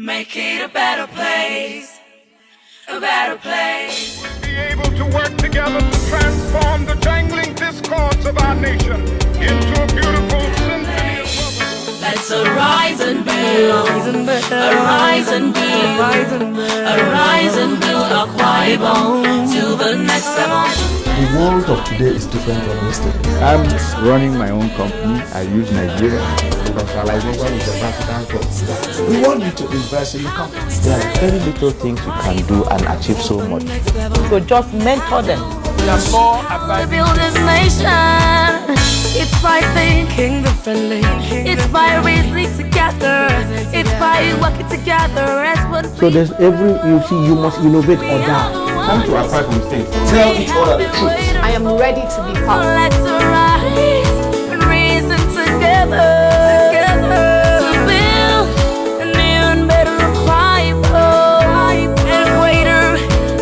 Make it a better place, a better place. Be able to work together to transform the jangling discords of our nation into a beautiful symphony of brotherhood. Let's arise and build, arise and build, arise and build Akwa Ibom to the next level. The world of today is different from yesterday. I'm running my own company. I use Nigeria. Industrialization is a African process. We want you to invest in the company. There are very little things you can do and achieve so much. So just mentor them. We are more about To build this nation, it's by thinking differently. It's by reasoning together. It's by working together as one. So there's you must innovate or die. Come to our private state. Tell each other the truth. I am ready to be So part. let's arise and reason together to build a new and better Akwa Ibom, and greater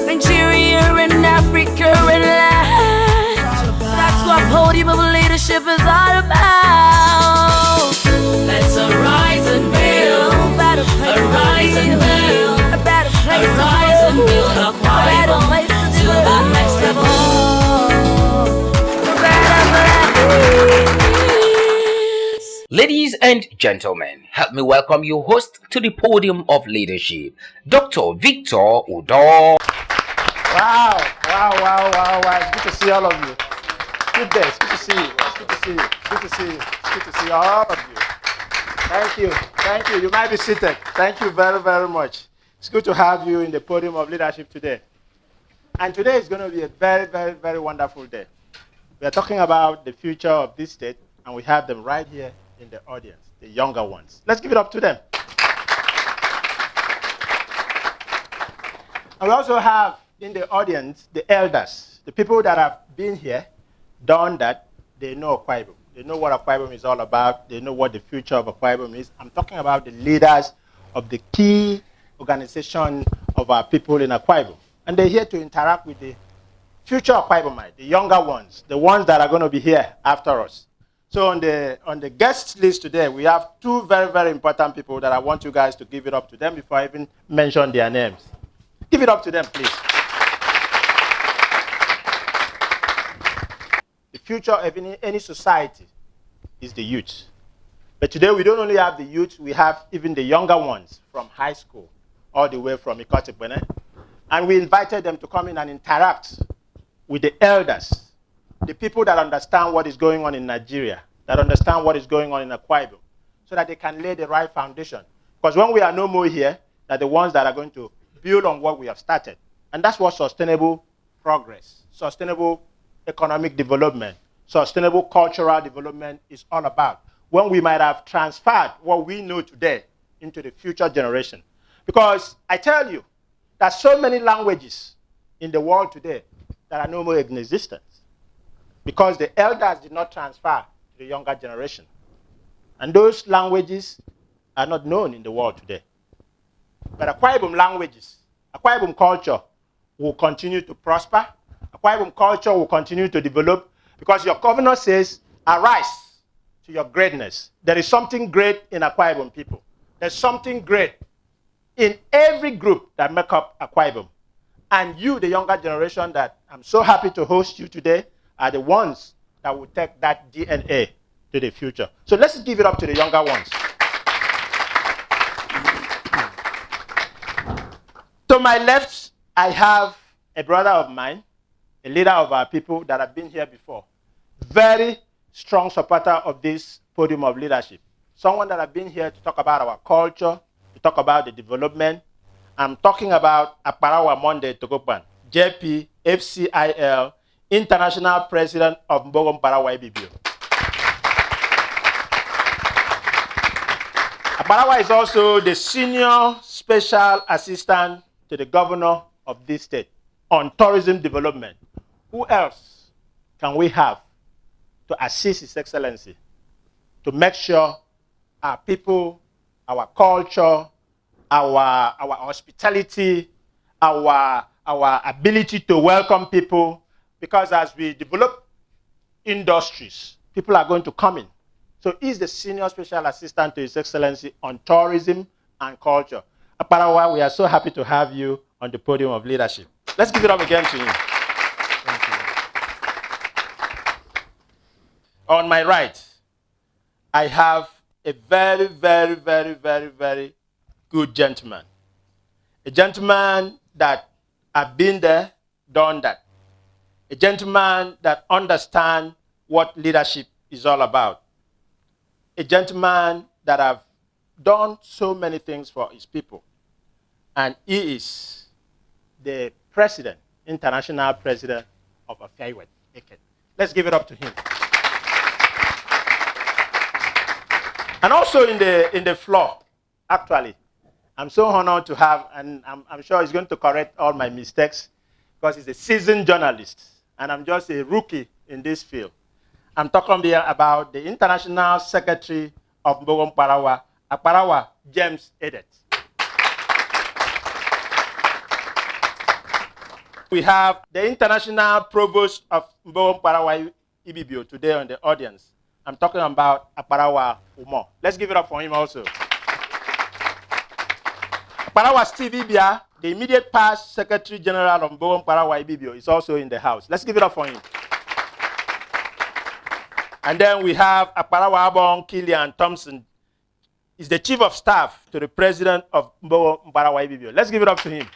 Nigeria and Africa and land. That's what podium of leadership is all about. Let's arise and build, arise and build, a better place, arise and build Akwa Ibom to the next level. Ladies and gentlemen, help me welcome your host to the podium of leadership, Dr. Victor Udo. Wow. It's good to see all of you. Good day. It's good to see you. It's good to see you. It's good to see you. It's good to see all of you. Thank you. You might be seated. Thank you very, very much. It's good to have you in the podium of leadership today. And today is going to be a very, very, very wonderful day. We are talking about the future of this state, and we have them right here in the audience, the younger ones. Let's give it up to them. And we also have in the audience the elders, the people that have been here, done that, they know Akwa Ibom. They know what Akwa Ibom is all about. They know what the future of Akwa Ibom is. I'm talking about the leaders of the key organization of our people in Akwa Ibom. And they're here to interact with the future Akwa Ibomite, the younger ones, the ones that are going to be here after us. So on the guest list today, we have two very, very important people that I want you guys to give it up to them before I even mention their names. Give it up to them, please. The future of any society is the youth. But today we don't only have the youth, we have even the younger ones from high school, all the way from Ikotipwene. And we invited them to come in and interact with the elders, the people that understand what is going on in Nigeria, that understand what is going on in Akwa Ibom, so that they can lay the right foundation. Because when we are no more here, they're the ones that are going to build on what we have started. And that's what sustainable progress, sustainable economic development, sustainable cultural development is all about. When we might have transferred what we know today into the future generation. Because I tell you, there's so many languages in the world today that are no more in existence. Because the elders did not transfer to the younger generation. And those languages are not known in the world today. But Akwa Ibom languages, Akwa Ibom culture will continue to prosper. Akwa Ibom culture will continue to develop because your governor says, arise to your greatness. There is something great in Akwa Ibom people. There's something great in every group that make up Akwa Ibom. And you, the younger generation that I'm so happy to host you today, are the ones that will take that DNA to the future. So let's give it up to the younger ones. To my left, I have a brother of mine, a leader of our people that have been here before. Very strong supporter of this podium of leadership. Someone that has been here to talk about our culture, to talk about the development. I'm talking about Mkparawa Monday Togopan, JP, FCIL, International President of Mboho Mkparawa Ibibio. Mkparawa is also the Senior Special Assistant to the Governor of this state on tourism development. Who else can we have to assist His Excellency to make sure our people, our culture, our hospitality, our ability to welcome people, because as we develop industries, people are going to come in. So he's the Senior Special Assistant to His Excellency on tourism and culture. Mkparawa, we are so happy to have you on the podium of leadership. Let's give it up again to him. Thank you. On my right, I have a very, very, very, very, very good gentleman. A gentleman that have been there, done that. A gentleman that understands what leadership is all about. A gentleman that have done so many things for his people. And he is the president, international president of Afoghiwaad Ekiet. Let's give it up to him. And also in the floor, actually, I'm so honored to have, and I'm sure he's going to correct all my mistakes because he's a seasoned journalist, and I'm just a rookie in this field. I'm talking here about the International Secretary of Mboho Mkparawa, James Edtion. We have the International Provost of Mboho Mkparawa, Ibibio, today on the audience. I'm talking about Mkparawa Umo. Let's give it up for him also. Mkparawa Steve Ibia, the immediate past Secretary General of Mboho Mkparawa Ibibio, is also in the house. Let's give it up for him. And then we have Mkparawa Abong Killian Thompson. He's the Chief of Staff to the President of Mboho Mkparawa Ibibio. Let's give it up to him.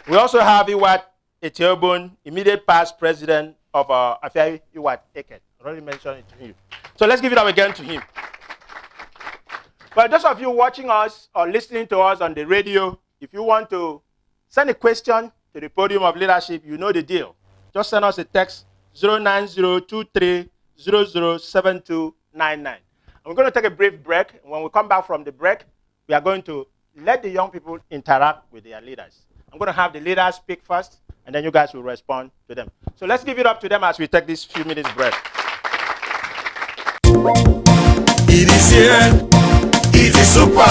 We also have Afoghiwaad Ekiet, immediate past President of Afoghiwaad Ekiet. I already mentioned it to him. So let's give it up again to him. But those of you watching us or listening to us on the radio, if you want to send a question to the podium of leadership, you know the deal. Just send us a text 09023007299. And we're going to take a brief break. And when we come back from the break, we are going to let the young people interact with their leaders. I'm going to have the leaders speak first, and then you guys will respond to them. So let's give it up to them as we take this few minutes break. It is here. It is super.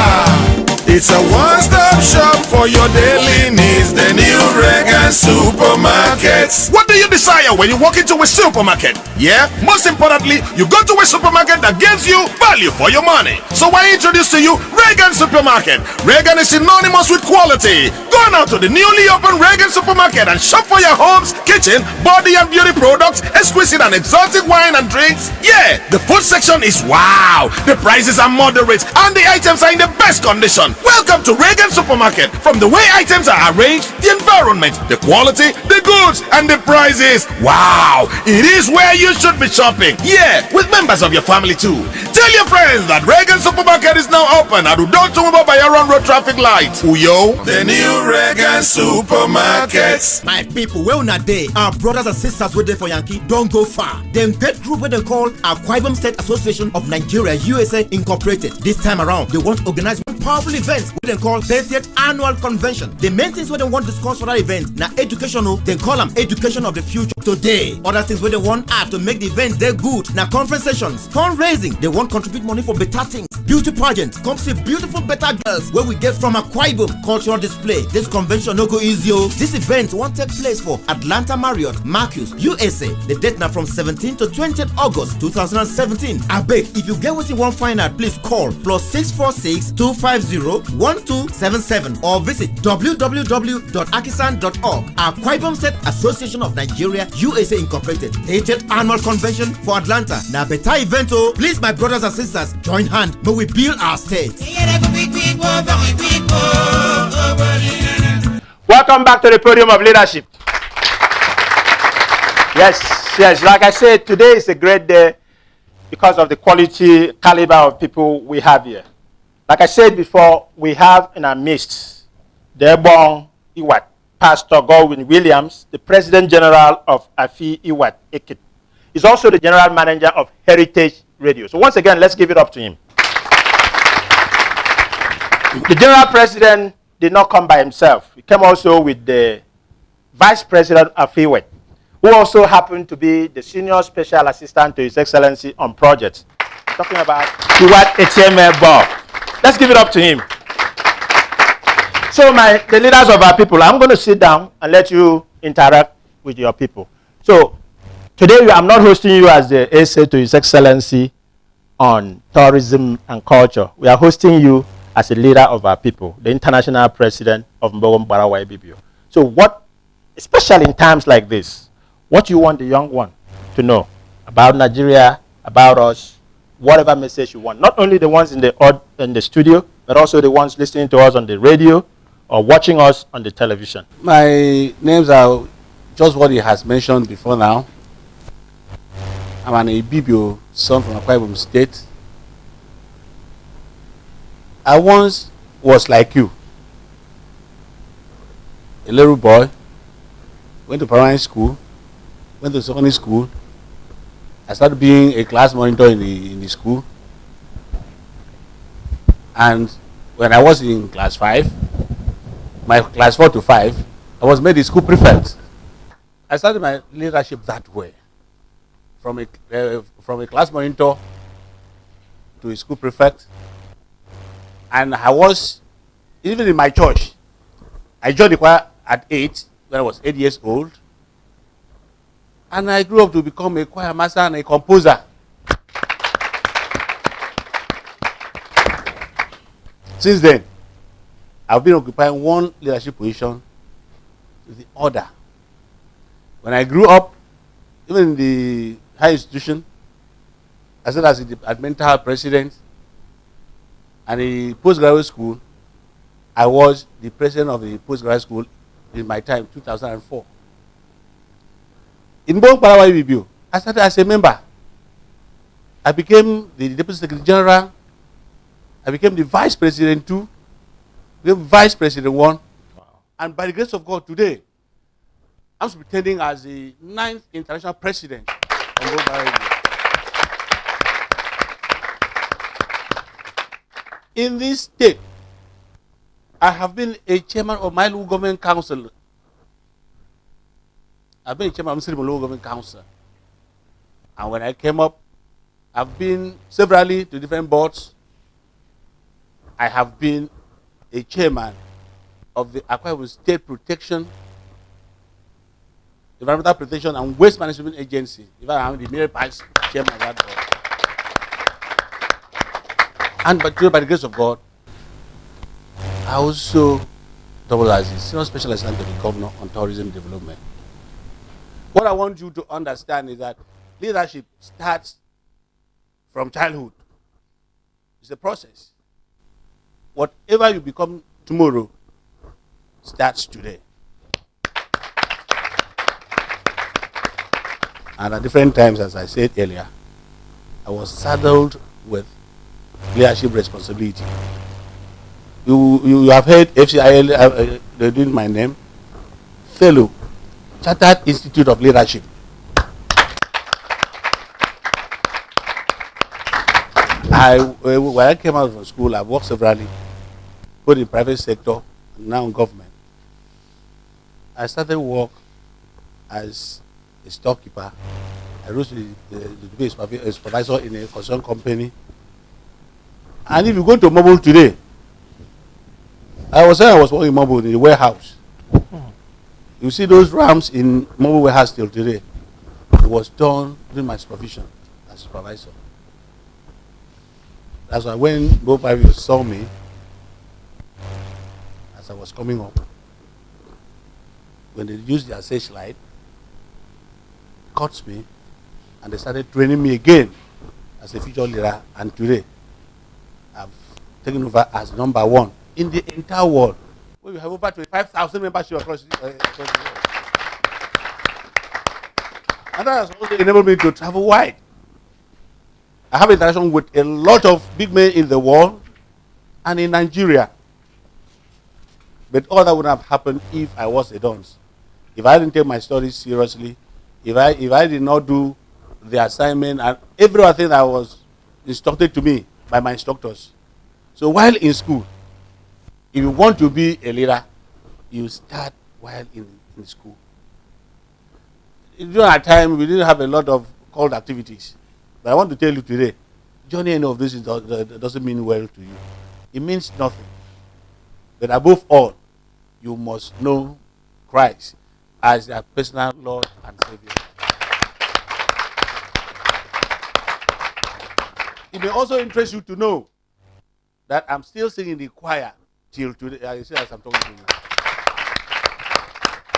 It's a one-stop shop for your daily needs. The new Reagan supermarkets. What do you desire when you walk into a supermarket? Yeah, most importantly, you go to a supermarket that gives you value for your money. So I introduce to you Reagan Supermarket. Reagan is synonymous with quality. Go now to the newly opened Reagan Supermarket and shop for your homes, kitchen, body and beauty products, exquisite and exotic wine and drinks. Yeah, the food section is wow. The prices are moderate and the items are in the best condition. Welcome to Reagan Supermarket. From the way items are arranged, the environment, the quality, the goods, and the prices. Wow, it is where you should be shopping. Yeah, with members of your family too. Tell your friends that Reagan Supermarket is now open at Udon Bayaron Road traffic light. Uyo, the new Reagan Supermarkets. My people, well not day. Our brothers and sisters were there for Yankee. Don't go far. Them that group where they call Afoghiwaad State Association of Nigeria, USA Incorporated. This time around, they want to organize one powerful event what they call 30th annual convention. The main things what they want to discuss for that event now educational, they call them education of the future today. Other things what they want are to make the event they good. Now conference sessions, fundraising, they want contribute money for better things. Beauty pageant, come see beautiful better girls where we get from Afoghiwaad cultural display. This convention no go easy. This event won't take place for Atlanta Marriott, Marcus, USA. The date now from 17th to 20th August 2017. I beg, if you get what you want find out, please call +646 250 1277 or visit www.akisan.org. Afoghiwaad State Association of Nigeria, USA Incorporated. 80th annual convention for Atlanta. Now better event oh. Please my brothers and sisters, join hand. May we build our state. Welcome back to the podium of leadership. Yes, like I said, today is a great day because of the quality, caliber of people we have here. Like I said before, we have in our midst the Afoghiwaad, Pastor Godwin Williams, the President General of Afoghiwaad Ekiet. He's also the General Manager of Heritage Radio. So once again, let's give it up to him. The General President did not come by himself. He came also with the Vice President of Afoghiwaad, who also happened to be the Senior Special Assistant to His Excellency on projects. I'm talking about Afoghiwaad Mboho. Let's give it up to him. So the leaders of our people, I'm going to sit down and let you interact with your people. So today I'm not hosting you as the SA to His Excellency on tourism and culture. We are hosting you as a leader of our people, the international president of Mkparawa Ibibio. So what, especially in times like this, what you want the young one to know about Nigeria, about us, whatever message you want, not only the ones in the studio, but also the ones listening to us on the radio or watching us on the television. My names are just what he has mentioned before now. I'm an Ibibio son from Akwa State. I once was like you, a little boy, went to primary school, went to secondary school. I started being a class monitor in the school. And when I was in class 5, my class 4 to 5, I was made a school prefect. I started my leadership that way, from a class monitor to a school prefect. And I was, even in my church, I joined the choir at 8, when I was 8 years old. And I grew up to become a choir master and a composer. Since then, I've been occupying one leadership position to the other. When I grew up, even in the high institution, I served as the departmental president, and the postgraduate school, I was the president of the postgraduate school in my time, 2004. In Mkparawa Ibibio, I started as a member. I became the deputy secretary general. I became the vice president too. The vice president 1. Wow. And by the grace of God today, I'm pretending as the 9th international president of Mkparawa Ibibio. In this state, I have been a chairman of my local government council. I've been a chairman of the local government council. And when I came up, I've been severally to different boards. I have been a chairman of the Akwa Ibom State Protection, Environmental Protection and Waste Management Agency. In fact, I'm the immediate vice chairman of that board. And by the grace of God, I also double as the senior special assistant to the governor on tourism development. What I want you to understand is that leadership starts from childhood. It's a process. Whatever you become tomorrow starts today. And at different times, as I said earlier, I was saddled with leadership responsibility. You have heard FCIL, they're doing my name, fellow, Chartered Institute of Leadership. When I came out from school, I worked severally, both in private sector and now in government. I started work as a storekeeper. I rose to be a supervisor in a construction company. And if you go to Mboho today, I was working in Mboho in the warehouse. You see those ramps in Mboho warehouse till today. It was done during my supervision as supervisor. That's why when Mboho saw me, as I was coming up, when they used their searchlight, caught me, and they started training me again as a future leader. And today, I've taken over as #1 in the entire world. We have over 25,000 membership across the world. And that has also enabled me to travel wide. I have interaction with a lot of big men in the world and in Nigeria. But all that would have happened if I was a dunce. If I didn't take my studies seriously, if I did not do the assignment and everything that was instructed to me by my instructors. So while in school, if you want to be a leader, you start while in school. During our time, we didn't have a lot of called activities. But I want to tell you today, joining any of this doesn't mean well to you. It means nothing. But above all, you must know Christ as your personal Lord and Savior. It may also interest you to know that I'm still singing the choir till today. I see as I'm talking to you.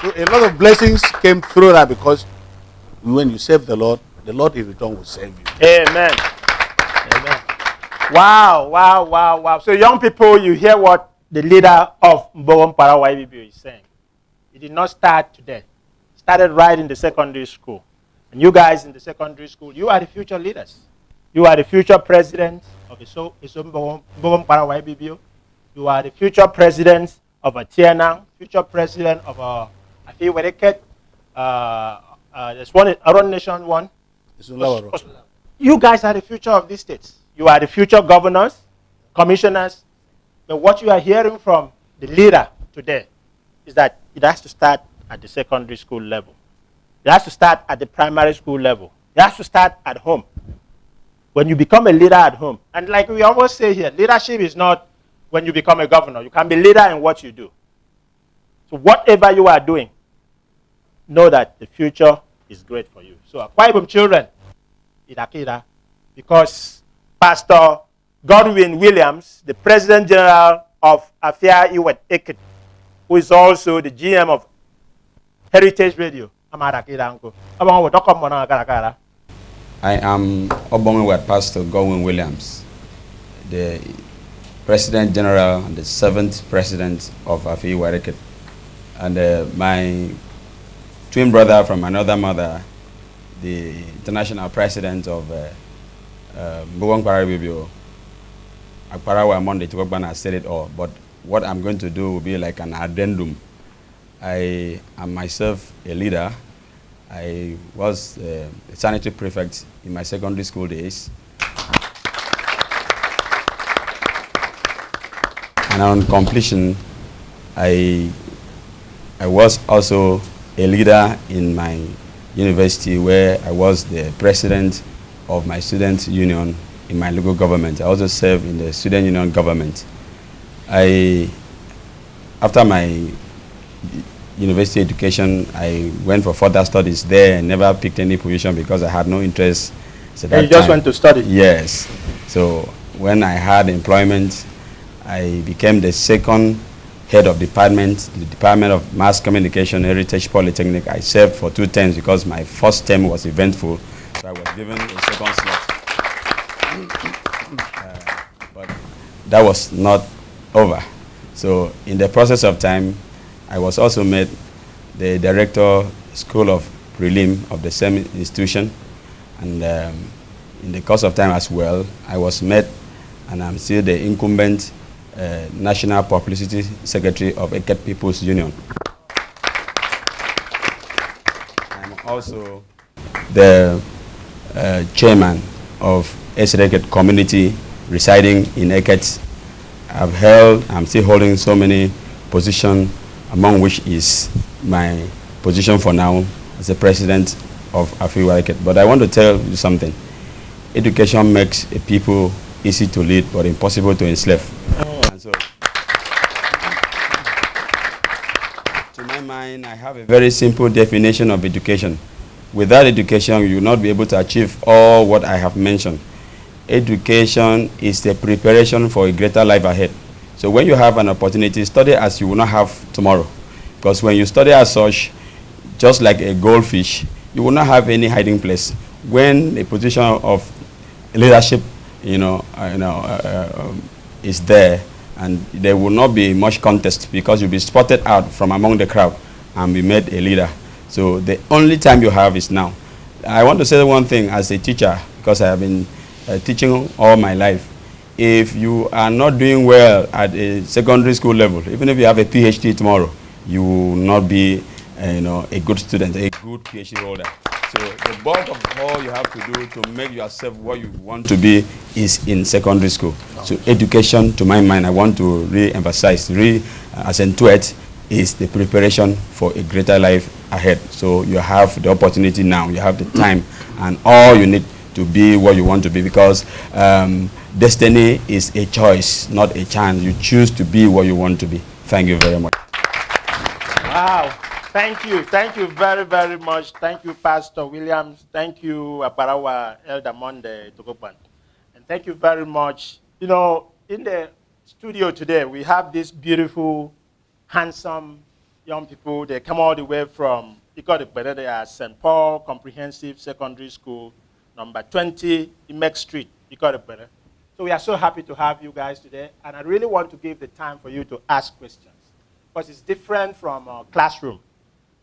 So a lot of blessings came through that because when you serve the Lord in return will save you. Amen. Amen. Wow, wow, wow, wow. So young people, you hear what the leader of Mboho Mkparawa Ibibio is saying. It did not start today. It started right in the secondary school. And you guys in the secondary school, you are the future leaders. You are the future president of Mboho Mkparawa Ibibio. You are the future president of Edtion, future president of Afoghiwaad Ekiet. There's one, Aron Nation one. You guys are the future of these states. You are the future governors, commissioners. But what you are hearing from the leader today is that it has to start at the secondary school level. It has to start at the primary school level. It has to start at home. When you become a leader at home, and like we always say here, leadership is not when you become a governor. You can be leader in what you do. So whatever you are doing, know that the future is great for you. So Akwa Ibom children, Idakida, because Pastor Godwin Williams, the President General of Afoghiwaad Ekiet, who is also the GM of Heritage Radio. I am Obongwad Pastor Godwin Williams, the President General and the 7th President of Afoghiwaad Ekiet, and my twin brother from another mother, the International President of Mboho Mkparawa, Mkparawa Monday to work I said it all, but what I'm going to do will be like an addendum. I am myself a leader. I was a sanitary prefect in my secondary school days. And on completion, I was also a leader in my university where I was the president of my student union in my local government. I also served in the student union government. After my university education, I went for further studies there and never picked any position because I had no interest. So you just went to study? Yes. So when I had employment, I became the second head of department, the Department of Mass Communication, Heritage Polytechnic. I served for 2 terms because my first term was eventful, so I was given a second slot. But that was not over. So in the process of time, I was also made the Director School of Prelim of the same institution. And in the course of time as well, I was made, and I'm still the incumbent National Publicity Secretary of Ekiet People's Union. I'm also the chairman of Ekiet community residing in Ekiet. I'm still holding so many positions, among which is my position for now as the president of Afoghiwaad Ekiet. But I want to tell you something. Education makes a people easy to lead, but impossible to enslave. And so, to my mind, I have a very simple definition of education. Without education, you will not be able to achieve all what I have mentioned. Education is the preparation for a greater life ahead. So when you have an opportunity, study as you will not have tomorrow. Because when you study as such, just like a goldfish, you will not have any hiding place. When a position of leadership, is there, and there will not be much contest because you'll be spotted out from among the crowd and be made a leader. So the only time you have is now. I want to say one thing as a teacher, because I have been teaching all my life. If you are not doing well at a secondary school level, even if you have a PhD tomorrow, you will not be a good student, a good PhD holder. So the bulk of all you have to do to make yourself what you want to be is in secondary school. So education, to my mind, I want to re-emphasize, accentuate, is the preparation for a greater life ahead. So you have the opportunity now, you have the time, and all you need to be what you want to be, because destiny is a choice, not a chance. You choose to be what you want to be. Thank you very much. Wow. Thank you. Thank you very, very much. Thank you, Pastor Williams. Thank you, Mkparawa Elder Monday Togopan. And thank you very much. In the studio today, we have these beautiful, handsome young people. They come all the way from Ikot, they are St. Paul Comprehensive Secondary School, number 20, Imek Street, Ikot. So we are so happy to have you guys today, and I really want to give the time for you to ask questions, because it's different from a classroom.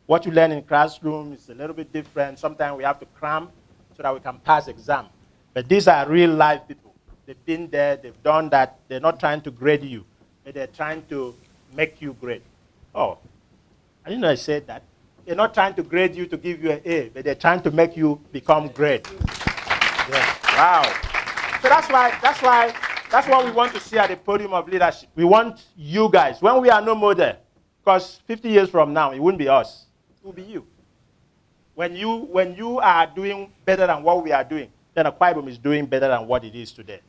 What you learn in classroom is a little bit different. Sometimes we have to cram so that we can pass exam. But these are real life people. They've been there, they've done that. They're not trying to grade you, but they're trying to make you great. Oh, I didn't know I said that. They're not trying to grade you to give you an A, but they're trying to make you become great. Yeah. Wow. So that's what we want to see at the podium of leadership. We want you guys, when we are no more there, because 50 years from now, it wouldn't be us, it will be you. When you are doing better than what we are doing, then Akwa Ibom is doing better than what it is today.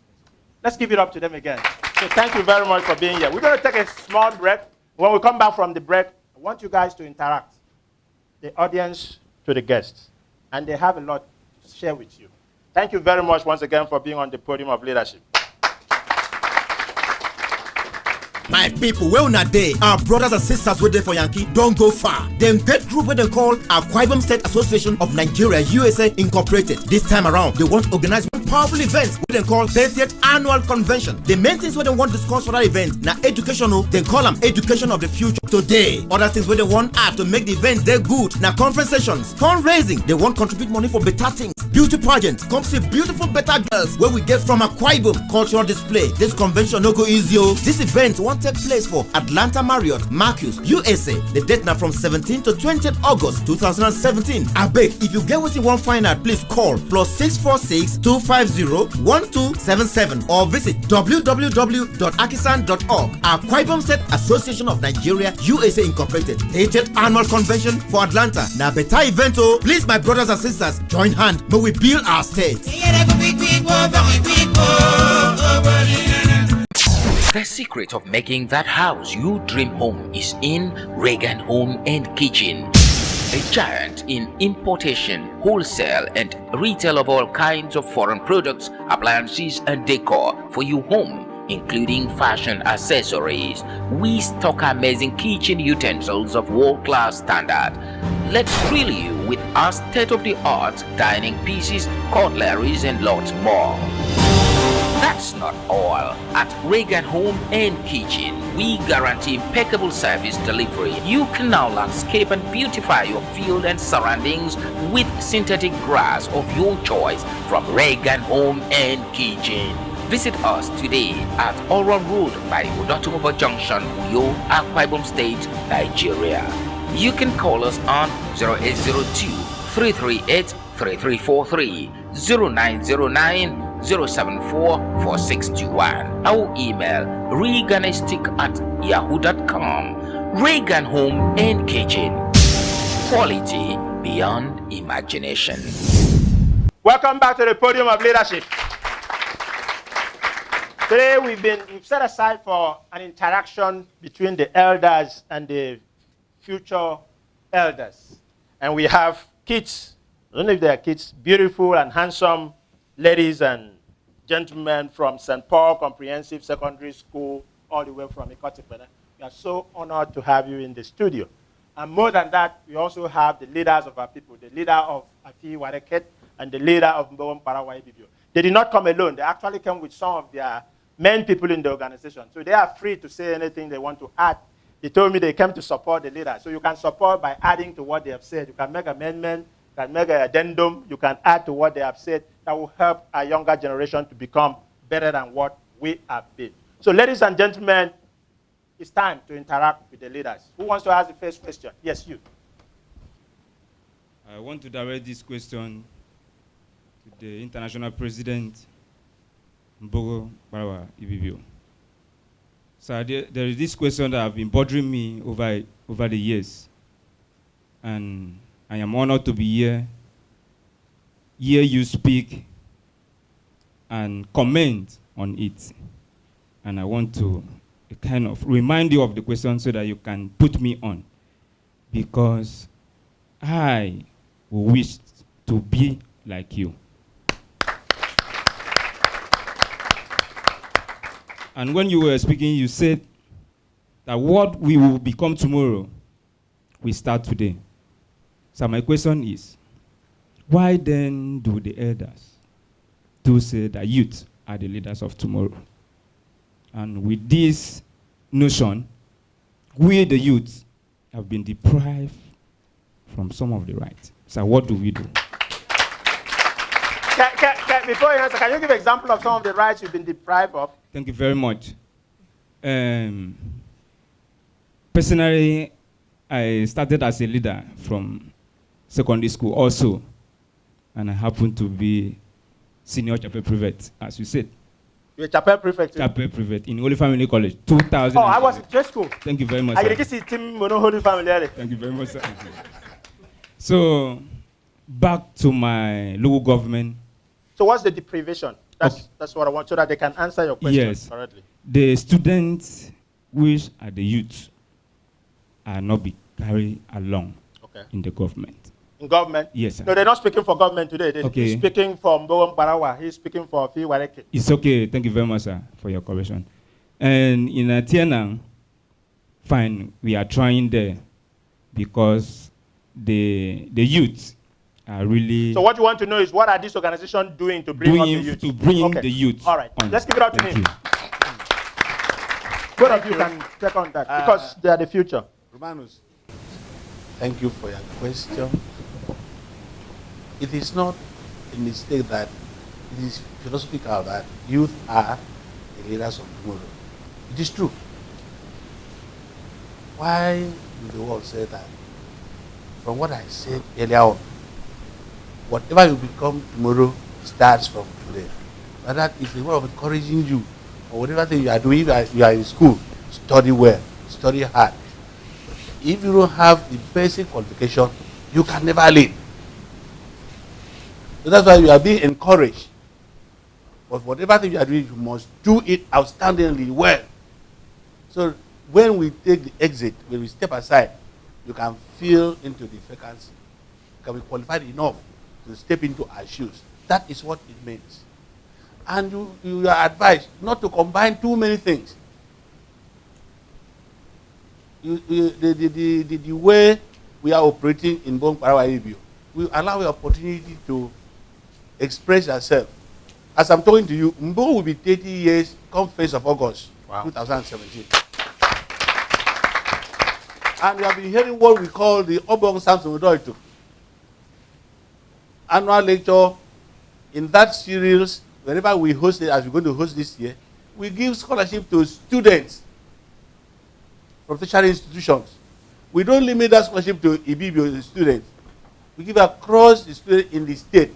Let's give it up to them again. So thank you very much for being here. We're going to take a small break. When we come back from the break, I want you guys to interact, the audience to the guests, and they have a lot to share with you. Thank you very much once again for being on the podium of leadership. My people, where una dey? Our brothers and sisters wey dey for Yankee don't go far. Them dead group wey dem call Akwa Ibom State Association of Nigeria USA Incorporated. This time around, they want to organize one powerful event wey dem call 30th Annual Convention. The main things wey dem want discuss for that event na educational. They call them education of the future. Today, other things wey dem want add to make the event dey good na conference sessions, fundraising. They want contribute money for better things. Beauty pageant, come see beautiful better girls where we get from Akwa Ibom. Cultural display. This convention no go easy o. This event won't take place for Atlanta Marriott, Marcus, USA. The date now from 17th to 20th August 2017. Abeg, if you get what you want find out, please call +646 250 1277 or visit www.akisan.org. Akwa Ibom State Association of Nigeria USA Incorporated. 30th Annual Convention for Atlanta. Now better event oh. Please, my brothers and sisters, join hand, but we build our state. The secret of making that house you dream home is in Reagan Home and Kitchen. A giant in importation, wholesale and retail of all kinds of foreign products, appliances and decor for your home, including fashion accessories. We stock amazing kitchen utensils of world-class standard. Let's thrill you with our state-of-the-art dining pieces, cutleries and lots more. That's not all. At Reagan Home and Kitchen, we guarantee impeccable service delivery. You can now landscape and beautify your field and surroundings with synthetic grass of your choice from Reagan Home and Kitchen. Visit us today at Oron Road by Odotumobo Junction, Uyo, Akwa Ibom State, Nigeria. You can call us on 0802-338-3343, 0909 074-4621. Our email reganistic@yahoo.com. Reagan Home and Kitchen. Quality beyond imagination. Welcome back to the podium of leadership. Today we've set aside for an interaction between the elders and the future elders. And we have kids, I don't know if they are kids, beautiful and handsome ladies and gentlemen from St. Paul Comprehensive Secondary School, all the way from Ikot. We are so honored to have you in the studio. And more than that, we also have the leaders of our people, the leader of Afoghiwaad Ekiet and the leader of Mboho, Mkparawa, Ibibio. They did not come alone. They actually came with some of their main people in the organization. So they are free to say anything they want to add. They told me they came to support the leader. So you can support by adding to what they have said. You can make amendments, you can make an addendum, you can add to what they have said. That will help our younger generation to become better than what we have been. So ladies and gentlemen, it's time to interact with the leaders. Who wants to ask the first question? Yes, you. I want to direct this question to the international president, Mboho, Mkparawa, Ibibio. So there is this question that has been bothering me over the years. And I am honored to be here. Hear you speak and comment on it. And I want to kind of remind you of the question so that you can put me on. Because I wish to be like you. And when you were speaking, you said that what we will become tomorrow, we start today. So my question is, why then do the elders do say that youth are the leaders of tomorrow? And with this notion, we the youth have been deprived from some of the rights. So what do we do? Before you answer, can you give an example of some of the rights you've been deprived of? Thank you very much. Personally, I started as a leader from secondary school also, and I happened to be senior chapel prefect, as you said. You're a chapel prefect? Chapel prefect in Holy Family College, 2000. Oh, I was in trade school. Thank you very much, I sir. get to see Tim Mono Holy Family. Thank you very much, sir. So, back to my local government. So what's the deprivation? That's what I want, so that they can answer your question correctly. The students, which are the youth, are not be carried along in the government. In government? Yes, sir. No, they're not speaking for government today. They're speaking for Mkparawa. He's speaking for Afoghiwaad Ekiet. It's okay. Thank you very much, sir, for your correction. And in Edtion, fine, we are trying there because the youth are really... So what you want to know is, what are these organizations doing to bring up the youth? To bring the youth. All right, let's give it out to him. You. Both of you can take on that, because they are the future. Romanus, thank you for your question. It is not a mistake that it is philosophical that youth are the leaders of tomorrow. It is true. Why do the world say that? From what I said earlier on, whatever you become tomorrow starts from today. But that is a way of encouraging you, or whatever thing you are doing. You are in school, study well, study hard. If you don't have the basic qualification, you can never lead. So that's why you are being encouraged. But whatever thing you are doing, you must do it outstandingly well. So when we take the exit, when we step aside, you can feel into the vacancy. You can be qualified enough to step into our shoes. That is what it means. And you are advised not to combine too many things. The way we are operating in Mkparawa Ibibio, we allow you opportunity to express yourself. As I'm talking to you, Mboho will be 30 years come 1st of August, 2017. And we have been hearing what we call the Obong Samson Udoito annual lecture. In that series, whenever we host it, as we're going to host this year, we give scholarship to students from tertiary institutions. We don't limit that scholarship to Ibibio students. We give across the students in the state.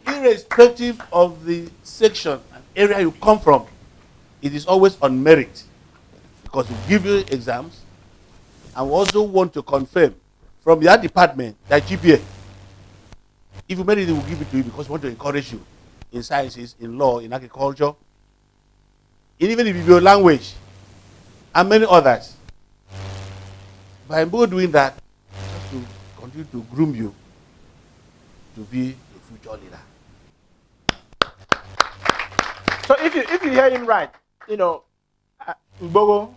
Irrespective of the section and area you come from, it is always on merit, because we give you exams, and we also want to confirm from your department that GPA, if you made it, we will give it to you, because we want to encourage you in sciences, in law, in agriculture, in even in your language, and many others. By Mboho doing that, we have to continue to groom you to be a future leader. So if you hear him right, you know, Mboho,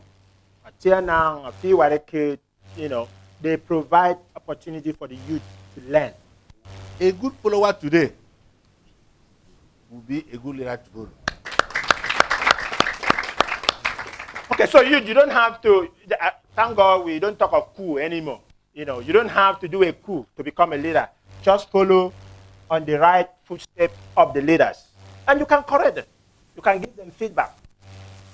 Tianang, Afoghiwaad Ekiet, you know, they provide opportunity for the youth to learn. A good follower today will be a good leader tomorrow. Okay, so you don't have to, thank God we don't talk of coup anymore. You know, you don't have to do a coup to become a leader. Just follow on the right footsteps of the leaders. And you can correct them. You can give them feedback.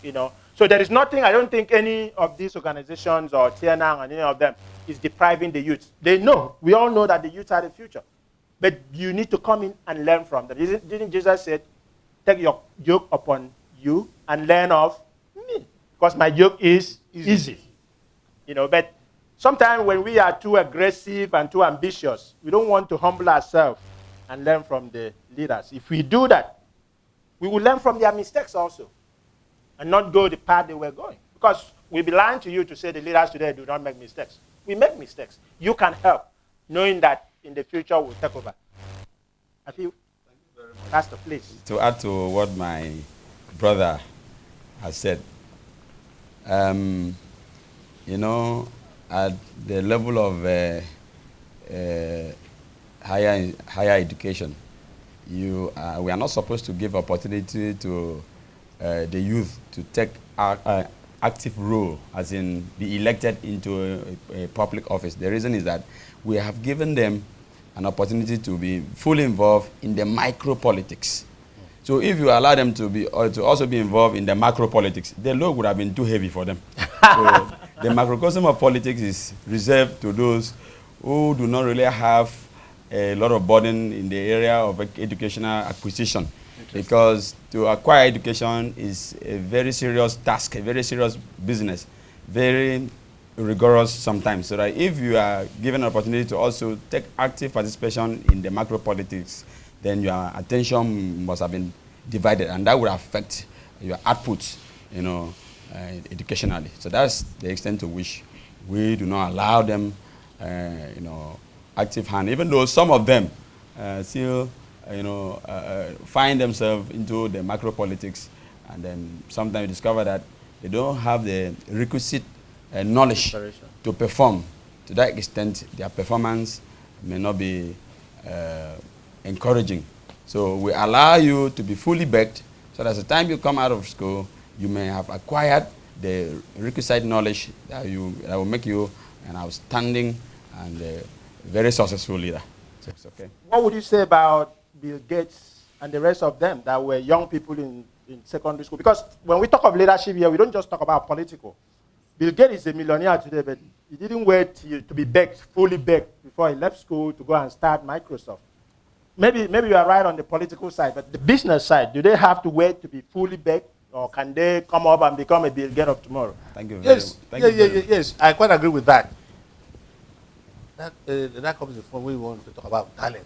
You know, so there is nothing, I don't think any of these organizations or Tianang and any of them is depriving the youth. They know, we all know that the youth are the future. But you need to come in and learn from them. Didn't Jesus say, take your yoke upon you and learn of me? Because my yoke is easy. You know, but sometimes when we are too aggressive and too ambitious, we don't want to humble ourselves and learn from the leaders. If we do that, we will learn from their mistakes also and not go the path they were going. Because we'll be lying to you to say the leaders today do not make mistakes. We make mistakes. You can help, knowing that in the future we'll take over. I feel. Thank you very much. That's the place. To add to what my brother has said, you know, at the level of higher education, we are not supposed to give opportunity to the youth to take active role, as in be elected into a public office. The reason is that we have given them an opportunity to be fully involved in the micro politics. So if you allow them to also be involved in the macro politics, the load would have been too heavy for them. So the macrocosm of politics is reserved to those who do not really have a lot of burden in the area of educational acquisition. Because to acquire education is a very serious task, a very serious business, very rigorous sometimes. So that if you are given an opportunity to also take active participation in the macro politics, then your attention must have been divided, and that would affect your output, you know, educationally. So that's the extent to which we do not allow them, you know, active hand, even though some of them still, you know, find themselves into the macro politics, and then sometimes you discover that they don't have the requisite knowledge to perform. To that extent, their performance may not be encouraging. So we allow you to be fully baked, so that at the time you come out of school, you may have acquired the requisite knowledge that will make you an outstanding and very successful leader. So it's okay. What would you say about Bill Gates and the rest of them that were young people in secondary school? Because when we talk of leadership here, we don't just talk about political. Bill Gates is a millionaire today, but he didn't wait to be baked, fully baked, before he left school to go and start Microsoft. Maybe you are right on the political side, but the business side, do they have to wait to be fully baked, or can they come up and become a Bill Gates of tomorrow? Thank you. Yes, yes, I quite agree with that. That comes before we want to talk about talent.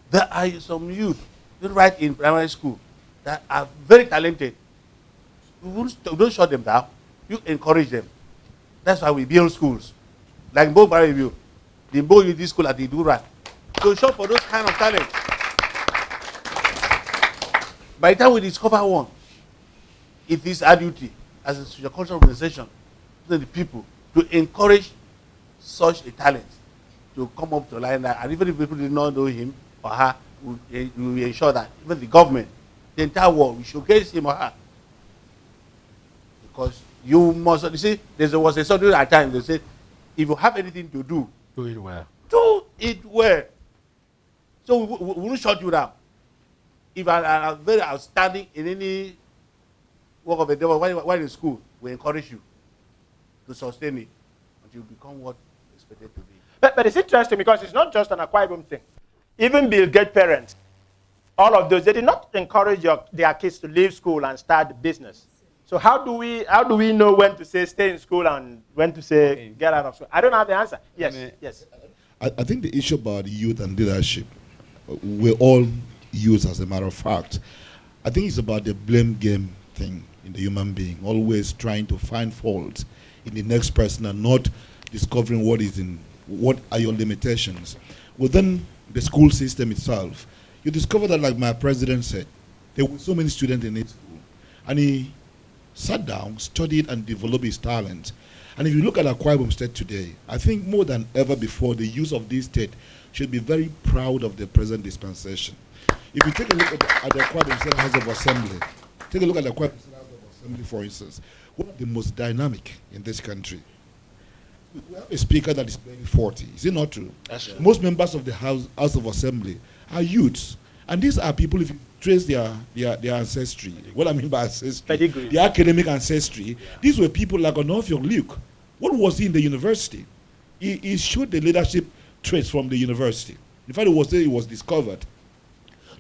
There are some youth, right in primary school, that are very talented. You don't shut them down. You encourage them. That's why we build schools. Like Mboho, the Mboho Youth School at the Dura. So shop for those kind of talent. By the time we discover one, it is our duty as a social cultural organization to the people to encourage such a talent to come up to line that, and even if people did not know him or her, we will ensure that even the government, the entire world, we showcase him or her. Because you must, you see, there was a study at time, they said, if you have anything to do, Do it well. do it well. So we won't shut you down. If you are very outstanding in any work of the devil, while in school, we encourage you to sustain it until you become what you expected to be. But it's interesting because it's not just an Akwa thing. Even Bill Gates' parents, all of those, they did not encourage their kids to leave school and start the business. So how do we know when to say stay in school and when to say get out of school? I don't have the answer. Yes, yes. I think the issue about youth and leadership, we're all youth as a matter of fact. I think it's about the blame game thing in the human being, always trying to find fault in the next person and not discovering what are your limitations. Within the school system itself, you discover that, like my president said, there were so many students in his school, and he sat down, studied, and developed his talent. And if you look at Akwa Ibom State today, I think more than ever before, the youth of this state should be very proud of the present dispensation. If you take a look at the Akwa Ibom State House of Assembly, take a look at the Akwa Ibom State House of Assembly, for instance, one of the most dynamic in this country. We have a speaker that is barely 40. Is it not true? That's true. Most members of the House of Assembly are youths. And these are people, if you trace their ancestry, what I mean by ancestry, Pedigree. their academic ancestry, these were people like Onofio Luke. What was he in the university? He showed the leadership traits from the university. In fact, it was there he was discovered.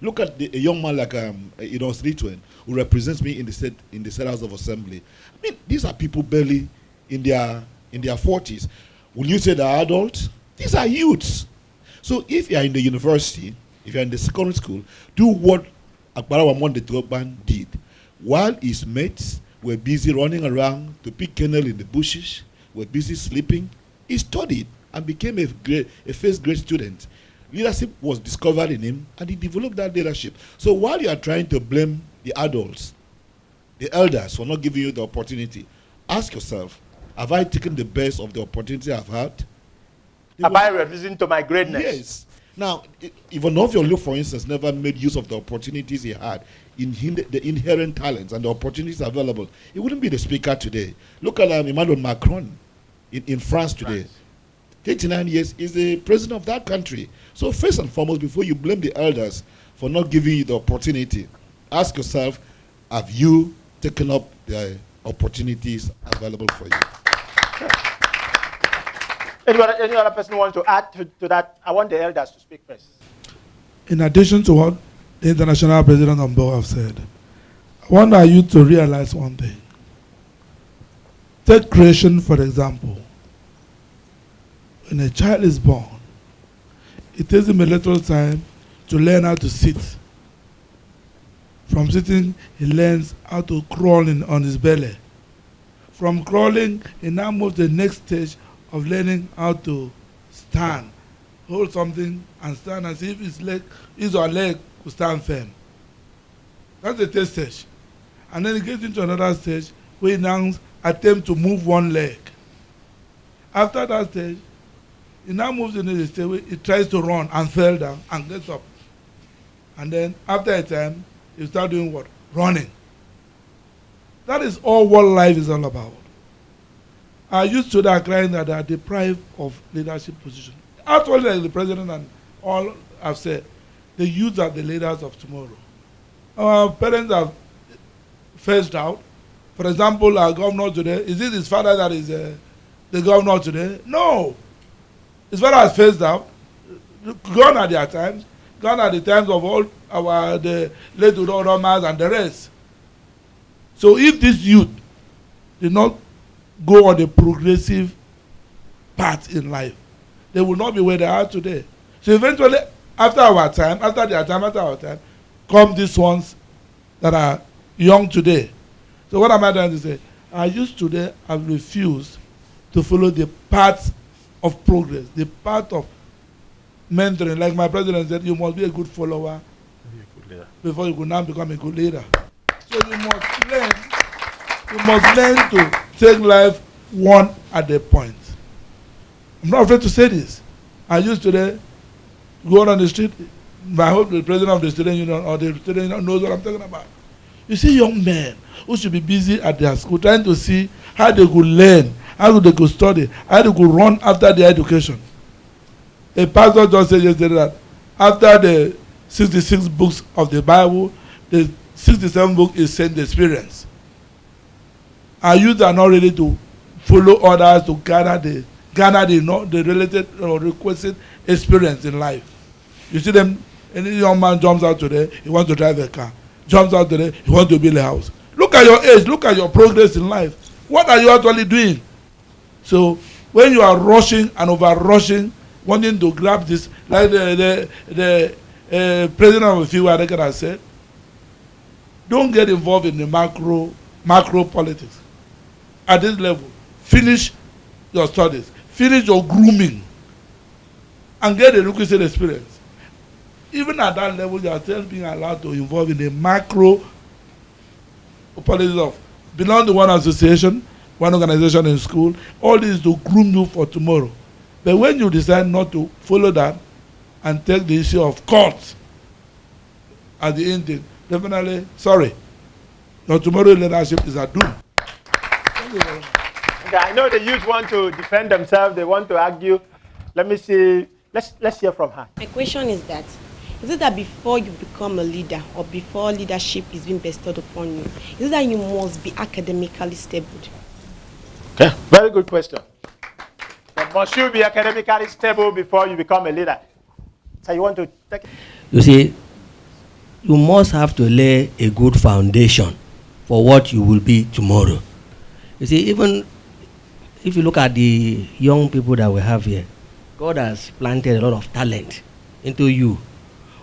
Look at a young man like Ritwen, who represents me in the State House of Assembly. I mean, these are people barely in their 40s. Will you say they're adults? These are youths. So if you're in the university, if you're in the secondary school, do what Mkparawa Mondetogban did. While his mates were busy running around to pick kernel in the bushes, were busy sleeping, he studied and became a first grade student. Leadership was discovered in him, and he developed that leadership. So while you are trying to blame the adults, the elders, for not giving you the opportunity, ask yourself, have I taken the best of the opportunity I've had? Have I risen to my greatness? Yes. Now, if Onovio, for instance, never made use of the opportunities he had, the inherent talents and the opportunities available, he wouldn't be the speaker today. Look at Emmanuel Macron in France today. 39 years is the president of that country. So first and foremost, before you blame the elders for not giving you the opportunity, ask yourself, have you taken up the opportunities available for you? Any other person wants to add to that? I want the elders to speak first. In addition to what the international president of Mboho have said, I want our youth to realize one thing. Take creation, for example. When a child is born, it takes him a little time to learn how to sit. From sitting, he learns how to crawl on his belly. From crawling, he now moves to the next stage of learning how to stand. Hold something and stand and see if his or her leg will stand firm. That's the third stage. And then he gets into another stage where he now attempts to move one leg. After that stage, he now moves into the stage where he tries to run and fell down and gets up. And then after a time, he starts doing what? Running. That is all what life is all about. I used to that crying that they are deprived of leadership position. Actually, like the president and all have said, the youth are the leaders of tomorrow. Our parents have phased out. For example, our governor today, is it his father that is the governor today? No. His father has phased out. Gone at their times. Gone at the times of all the late Udomas and the rest. So if this youth did not go on a progressive path in life, they will not be where they are today. So eventually, after our time, after their time, after our time, come these ones that are young today. So what am I trying to say? Our youth today have refused to follow the path of progress, the path of mentoring. Like my president said, you must be a good follower before you could now become a good leader. So you must learn to take life one at a point. I'm not afraid to say this. I used to go on the street. I hope the president of the student union or the student union knows what I'm talking about. You see young men who should be busy at their school trying to see how they could learn, how they could study, how they could run after their education. A pastor just said yesterday that after the 66 books of the Bible, the 67th book is Saint Experience. Our youth are not ready to follow others to gather the related or requisite experience in life. You see them, any young man jumps out today, he wants to drive a car. Jumps out today, he wants to build a house. Look at your age, look at your progress in life. What are you actually doing? So when you are rushing and over-rushing, wanting to grab this, like the president of Afoghiwaad Ekiet has said, don't get involved in the macro politics. At this level, finish your studies, finish your grooming, and get a requisite experience. Even at that level, you are still being allowed to involve in the macro politics of belong to one association, one organization in school. All this is to groom you for tomorrow. But when you decide not to follow that and take the issue of court at the ending, definitely, sorry, your tomorrow leadership is a doom. Thank you very much. Okay, I know the youth want to defend themselves. They want to argue. Let me see. Let's hear from her. My question is that, is it that before you become a leader or before leadership is being bestowed upon you, is it that you must be academically stable? Okay, very good question. But must you be academically stable before you become a leader? So you want to take it? You see, you must have to lay a good foundation for what you will be tomorrow. You see, even if you look at the young people that we have here, God has planted a lot of talent into you.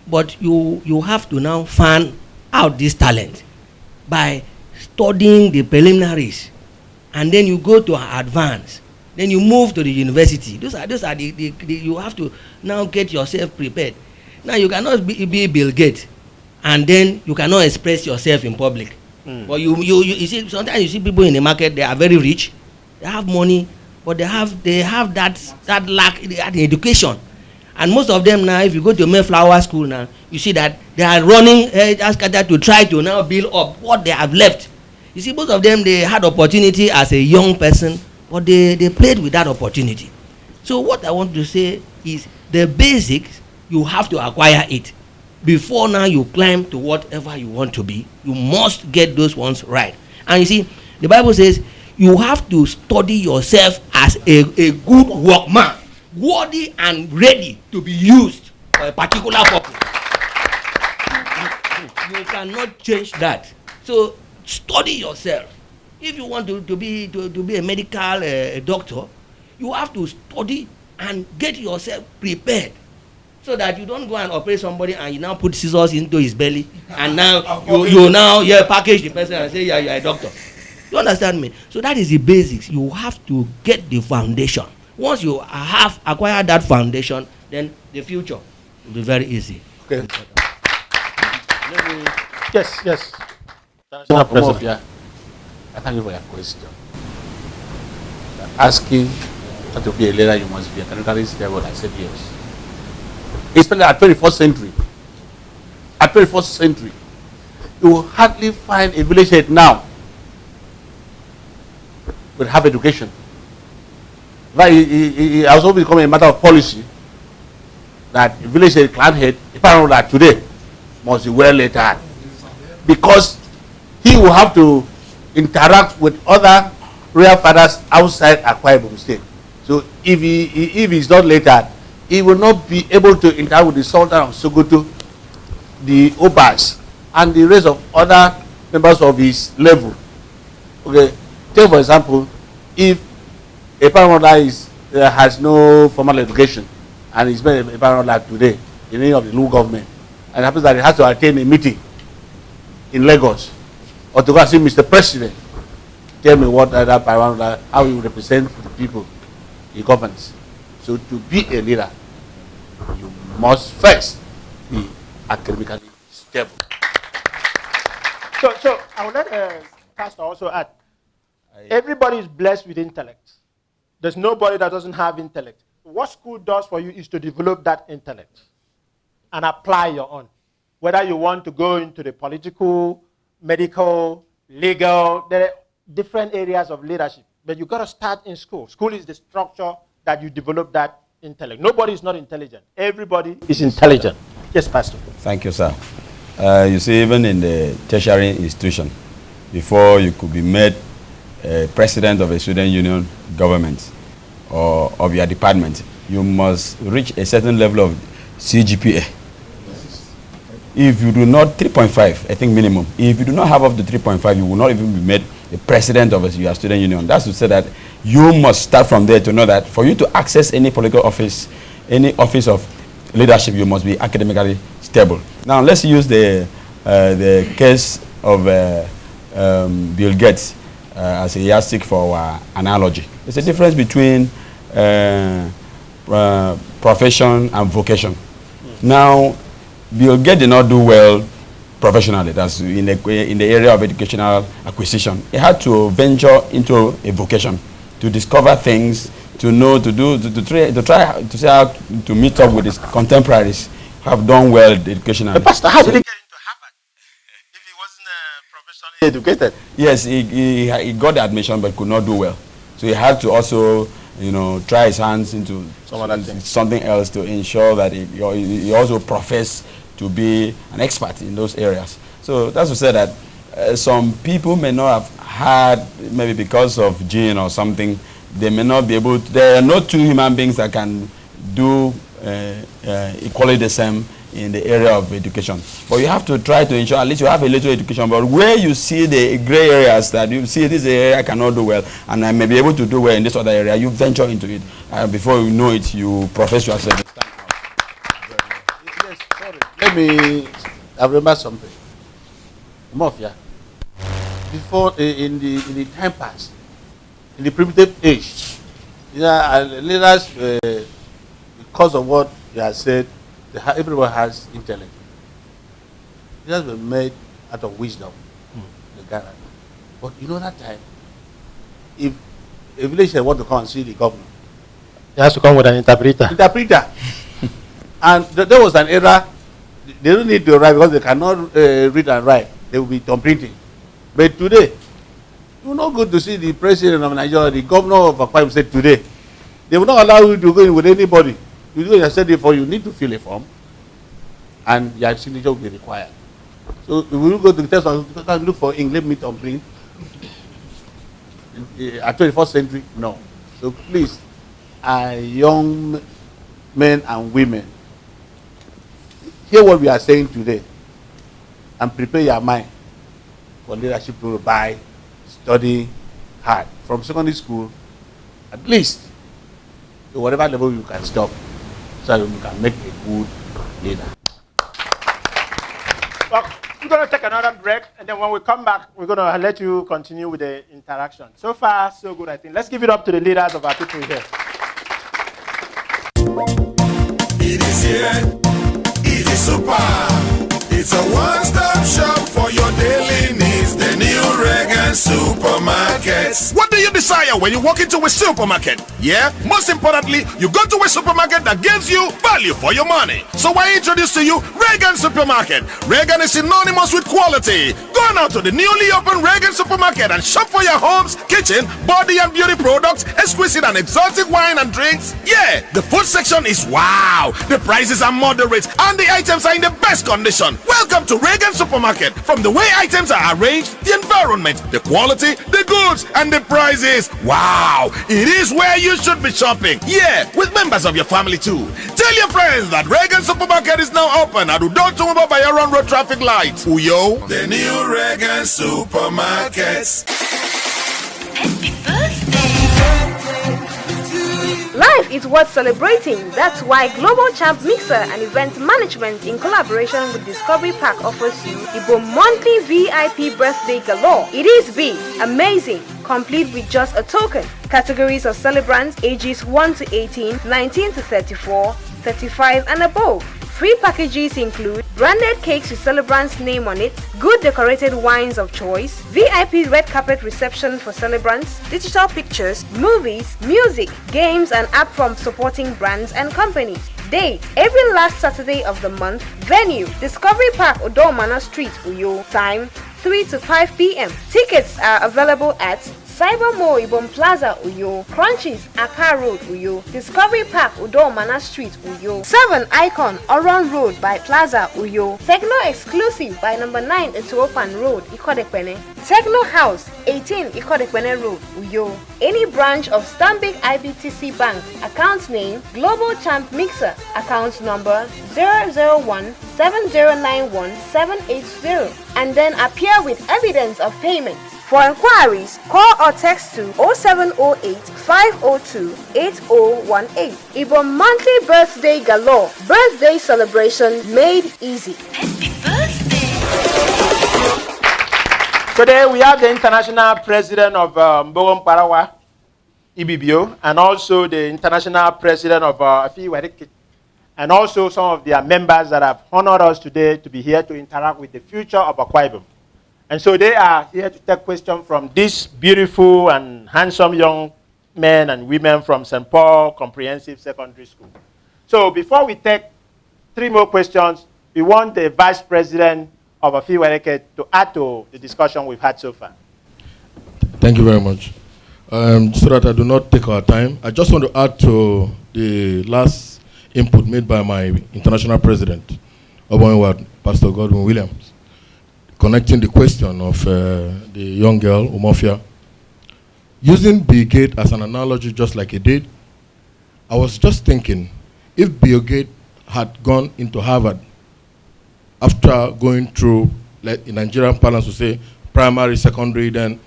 But you have to now fan out this talent by studying the preliminaries. And then you go to advance. Then you move to the university. Those are the you have to now get yourself prepared. Now you cannot be Bill Gates, and then you cannot express yourself in public. But you see, sometimes you see people in the market, they are very rich, they have money, but they have that lack in education. And most of them now, if you go to Mayflower School now, you see that they are running to try to now build up what they have left. You see, most of them, they had opportunity as a young person, but they played with that opportunity. So what I want to say is the basics, you have to acquire it. Before now you climb to whatever you want to be, you must get those ones right. And you see, the Bible says you have to study yourself as a good workman, worthy and ready to be used for a particular purpose. You cannot change that. So study yourself. If you want to be a medical doctor, you have to study and get yourself prepared, so that you don't go and operate somebody and you now put scissors into his belly and now you now package the person and say you're a doctor. You understand me? So that is the basics. You have to get the foundation. Once you have acquired that foundation, then the future will be very easy. Okay. Yes. I thank you for your question. Asking to be a leader, you must be academically stable. I said yes. Especially at 21st century. At 21st century, you will hardly find a village head now will have education. But it has also become a matter of policy that a village head, clan head, apparently that today must be well lettered, because he will have to interact with other royal fathers outside Akwa Ibom State. So if he is not lettered, he will not be able to interact with the Sultan of Sokoto, the Obas, and the rest of other members of his level. Okay, take for example, if a paramount has no formal education and is made a paramount today in any of the local government, and it happens that he has to attend a meeting in Lagos or to go and see Mr. President, tell me what that paramount, how you represent the people he governs. So to be a leader, you must first be academically stable. So I would let Pastor also add. Everybody is blessed with intellect. There's nobody that doesn't have intellect. What school does for you is to develop that intellect and apply your own. Whether you want to go into the political, medical, legal, there are different areas of leadership. But you've got to start in school. School is the structure that you develop that intellect. Nobody is not intelligent. Everybody is intelligent. Yes, Pastor. Thank you, sir. You see, even in the tertiary institution, before you could be made president of a student union government or of your department, you must reach a certain level of CGPA. If you do not, 3.5, I think minimum. If you do not have up to 3.5, you will not even be made the president of your student union. That's to say that you must start from there to know that for you to access any political office, any office of leadership, you must be academically stable. Now let's use the case of Bill Gates as a yardstick for our analogy. There's a difference between profession and vocation. Now, Bill Gates did not do well professionally. That's in the area of educational acquisition. He had to venture into a vocation to discover things, to know, to try to see how to meet up with his contemporaries who have done well educational. But Pastor, how did he get into Harvard if he wasn't professionally educated? Yes, he got the admission but could not do well. So he had to also, try his hands into something else to ensure that he also professed to be an expert in those areas. So that's to say that some people may not have had, maybe because of gene or something, they may not be able to, there are no two human beings that can do equally the same in the area of education. But you have to try to ensure at least you have a little education. But where you see the gray areas that you see this area I cannot do well, and I may be able to do well in this other area, you venture into it. And before you know it, you profess yourself. Yes, sorry. I remember something. Mafia. Before, in the time past, in the primitive age, Yeah, leaders, because of what you have said, everyone has intellect. Leaders were made out of wisdom. The Ghana. But you know that time, if a village want to come and see the governor, he has to come with an interpreter. And there was an era. They don't need to write because they cannot read and write. They will be printing. But today, it's not good to see the president of Nigeria, the governor of Akwa State today. They will not allow you to go in with anybody. You do your study for you need to fill a form, and your signature will be required. So if we go to the test and look for English meet on print at 21st century, no. So please, young men and women, hear what we are saying today and prepare your mind for leadership to buy, study hard from secondary school, at least to whatever level you can stop, so that you can make a good leader. Well, we're going to take another break, and then when we come back, we're going to let you continue with the interaction. So far, so good, I think. Let's give it up to the leaders of our people here. It is here. It is super. It's a one-stop shop for your daily needs. The new Reagan supermarkets. What do you desire when you walk into a supermarket? Yeah, most importantly, you go to a supermarket that gives you value for your money. So I introduce to you Reagan Supermarket. Reagan is synonymous with quality. Go now to the newly opened Reagan Supermarket and shop for your homes, kitchen, body and beauty products, exquisite and exotic wine and drinks. Yeah, the food section is wow. The prices are moderate and the items are in the best condition. Welcome to Reagan Supermarket. From the way items are arranged, the environment, the quality, the goods, and the prices. Wow, it is where you should be shopping. Yeah, with members of your family too. Tell your friends that Reagan Supermarket is now open at Udotumba by Aron Road traffic light. Uyo, the new Reagan Supermarkets. Life is worth celebrating. That's why Global Champ Mixer and Event Management in collaboration with Discovery Park offers you Igbo monthly VIP birthday galore. It is big, amazing, complete with just a token. Categories of celebrants ages 1 to 18, 19 to 34, 35 and above. Free packages include branded cakes with celebrants' name on it, good decorated wines of choice, VIP red carpet reception for celebrants, digital pictures, movies, music, games and app from supporting brands and companies. Date, every last Saturday of the month. Venue, Discovery Park, Odomana Street, Uyo. Time, 3 to 5 p.m. Tickets are available at Cyber Mall Ibom Plaza, Uyo. Crunchies, Accra Road, Uyo. Discovery Park, Udomana Street, Uyo. 7 Icon, Oron Road by Plaza, Uyo. Techno Exclusive by number 9 Etuopan Road, Ikodekpene. Techno House, 18 Ikodekpene Road, Uyo. Any branch of Stanbic IBTC Bank. Account name, Global Champ Mixer. Account number 001-7091-780. And then appear with evidence of payment. For inquiries, call or text to 0708 502 8018. Igbo monthly birthday galore. Birthday celebration made easy. Today we have the international president of Mboho Mkparawa, Ibibio, and also the international president of Afoghiwaad Ekiet, and also some of their members that have honored us today to be here to interact with the future of Akwa Ibom. And so they are here to take questions from these beautiful and handsome young men and women from St. Paul Comprehensive Secondary School. So before we take 3 more questions, we want the Vice President of Afoghiwaad Ekiet to add to the discussion we've had so far. Thank you very much. So that I do not take our time, I just want to add to the last input made by my international president, Afoghiwaad, Pastor Godwin Williams, connecting the question of the young girl, Umofia. Using Bill Gates as an analogy just like he did, I was just thinking, if Bill Gates had gone into Harvard after going through, like in Nigerian parlance to say, primary, secondary, then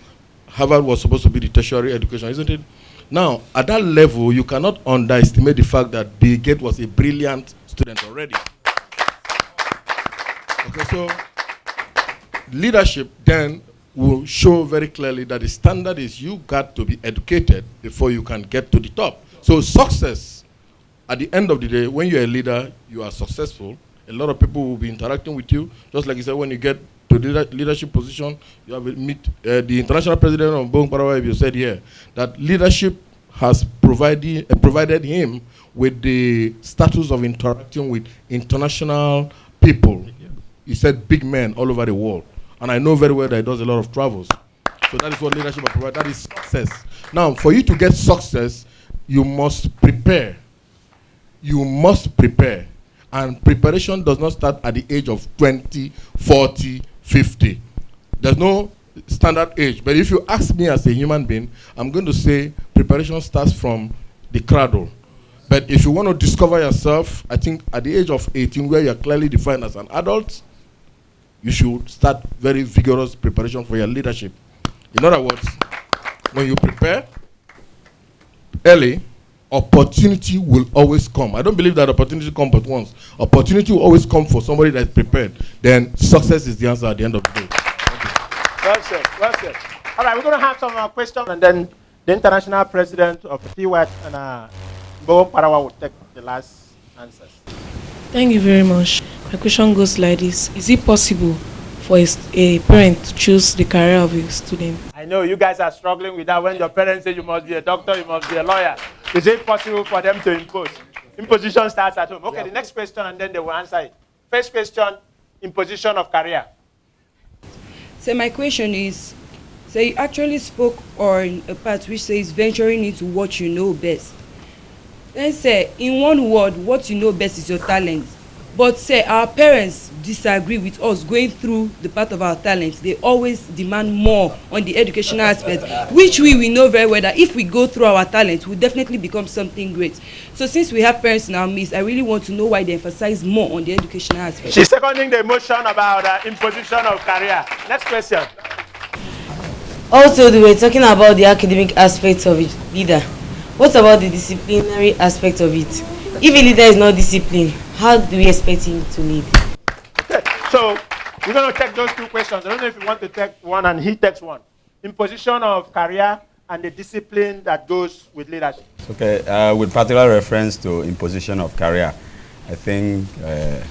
Harvard was supposed to be the tertiary education, isn't it? Now, at that level, you cannot underestimate the fact that Bill Gates was a brilliant student already. Okay, so leadership then will show very clearly that the standard is you got to be educated before you can get to the top. So success, at the end of the day, when you're a leader, you are successful. A lot of people will be interacting with you. Just like you said, when you get to the leadership position, you have meet the international president of Mkparawa. You said here that leadership has provided him with the status of interacting with international people. He said big men all over the world. And I know very well that he does a lot of travels. So that is what leadership has provided. That is success. Now, for you to get success, you must prepare. You must prepare. And preparation does not start at the age of 20, 40, 50. There's no standard age. But if you ask me as a human being, I'm going to say preparation starts from the cradle. But if you want to discover yourself, I think at the age of 18, where you're clearly defined as an adult, you should start very vigorous preparation for your leadership. In other words, when you prepare early, opportunity will always come. I don't believe that opportunity comes but once. Opportunity will always come for somebody that's prepared. Then success is the answer at the end of the day. Well said, well said. All right, we're going to have some questions, and then the international president of Afoghiwaad and Mkparawa will take the last answers. Thank you very much. My question goes like this. Is it possible for a parent to choose the career of a student? I know you guys are struggling with that when your parents say you must be a doctor, you must be a lawyer. Is it possible for them to impose? Imposition starts at home. Okay, yeah. The next question, and then they will answer it. First question, imposition of career. So my question is, so you actually spoke on a part which says venturing into what you know best. Then say, in one word, what you know best is your talent. But say our parents disagree with us going through the path of our talents. They always demand more on the educational aspect, which we know very well that if we go through our talents, we'll definitely become something great. So since we have parents in our midst, I really want to know why they emphasize more on the educational aspect. She's seconding the emotion about imposition of career. Next question. Also, we were talking about the academic aspects of it, leader. What about the disciplinary aspect of it? If a leader is not disciplined, how do we expect him to lead? Okay, so we're going to take those two questions. I don't know if you want to take one and he takes one. Imposition of career and the discipline that goes with leadership. Okay, with particular reference to imposition of career, I think the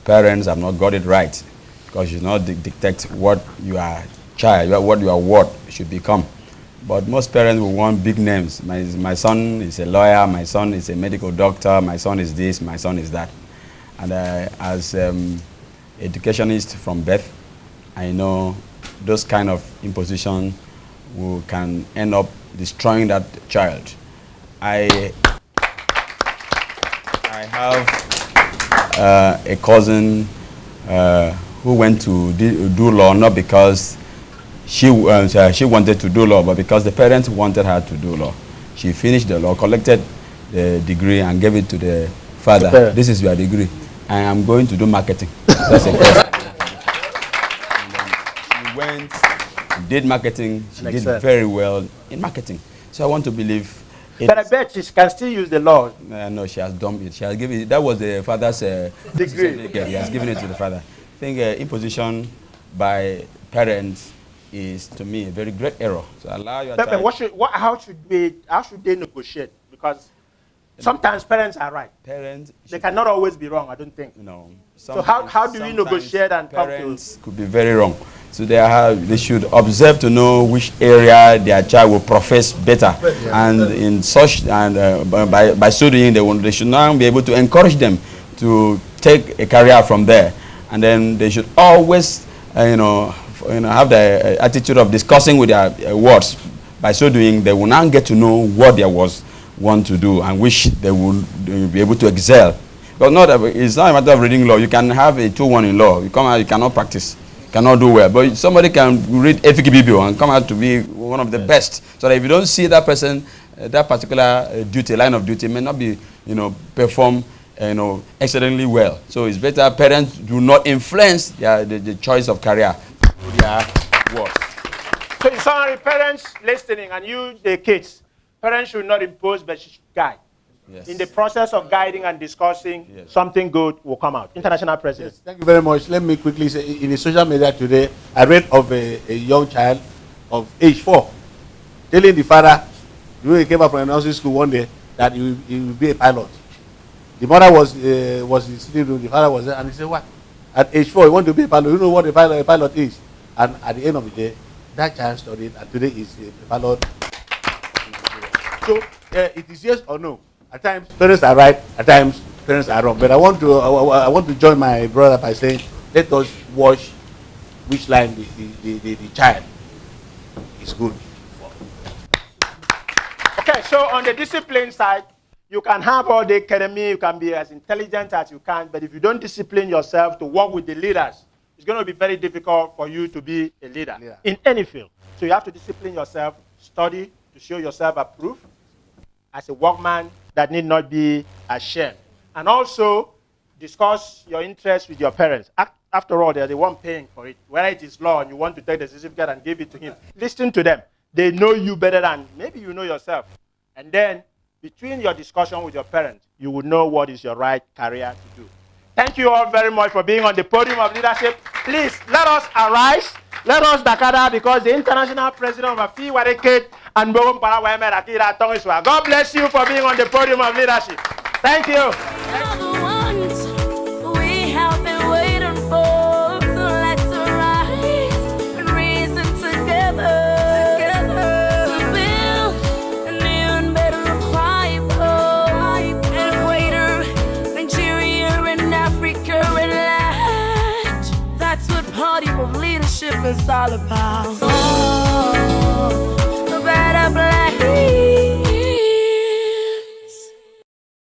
parents have not got it right, because you not dictate what your child, what your ward should become. But most parents will want big names. My son is a lawyer, my son is a medical doctor, my son is this, my son is that. And as educationist from birth, I know those kind of imposition can end up destroying that child. I have a cousin who went to do law, not because she wanted to do law, but because the parents wanted her to do law. She finished the law, collected the degree, and gave it to the father. This is your degree. I am going to do marketing. That's a question. And then she went, did marketing. She did very well in marketing. So I want to believe. But I bet she can still use the law. No, she has done it. She has given it. That was the father's degree. He has given it to the father. I think imposition by parents is, to me, a very great error. So allow your child. How should they negotiate? Because sometimes parents are right. They cannot always be wrong, I don't think. No. So how do we negotiate and come to? Parents could be very wrong. So they should observe to know which area their child will profess better, and in such by so doing they should now be able to encourage them to take a career from there, and then they should always have the attitude of discussing with their wards. By so doing, they will now get to know what their wards want to do and which they will be able to excel. But it's not a matter of reading law. You can have a 2-1 in law. You come out, you cannot practice, cannot do well. But somebody can read Ibibio and come out to be one of the best. So that if you don't see that person, that particular line of duty may not be, perform, excellently well. So it's better parents do not influence the choice of career. Yeah, so sorry, parents listening, and you, the kids, parents should not impose, but should guide. In the process of guiding and discussing, something good will come out. International President. Yes, thank you very much. Let me quickly say, in the social media today, I read of a young child of age 4 telling the father, when he came up from a nursery school one day, that he will be a pilot. The mother was in the sitting room, the father was there, and he said, what? At age 4, you want to be a pilot? You know what a pilot is? And at the end of the day, that child studied, and today is a pilot. So, it is yes or no. At times, parents are right, at times, parents are wrong. But I want to join my brother by saying, let us watch which line the child is good. Okay, so on the discipline side, you can have all the academy, you can be as intelligent as you can, but if you don't discipline yourself to work with the leaders, it's going to be very difficult for you to be a leader in any field. So you have to discipline yourself, study to show yourself approved as a workman that need not be ashamed. And also, discuss your interests with your parents. After all, they're the one paying for it. Whether it is law and you want to take the certificate and give it to him, listen to them. They know you better than maybe you know yourself. And then, between your discussion with your parents, you will know what is your right career to do. Thank you all very much for being on the podium of leadership. Please, let us arise. Let us dakada, because the international president of Afoghiwaad Ekiet and Mboho Mkparawa. God bless you for being on the podium of leadership. Thank you. We have been waiting for, so let's arise and reason together to build a new and better Equator, Nigeria and Africa at large. That's what party of leadership is all about. Oh, a better place.